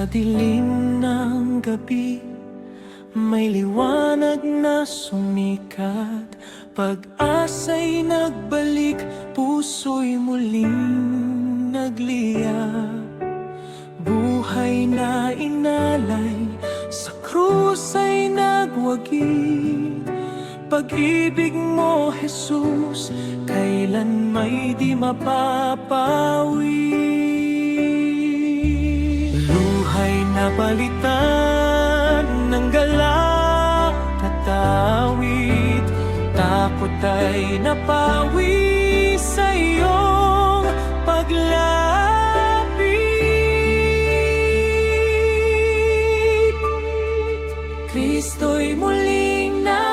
Sa dilim ng gabi, may liwanag na sumikat. Pag-asa'y nagbalik, puso'y muling nagliyak. Buhay na inalay, sa krus ay nagwagi. Pag-ibig mo, Jesus, kailan may di mapapawi. Luhay na palitan ng galak at awit, takot ay napawi sa iyong paglapit. Kristo'y muling na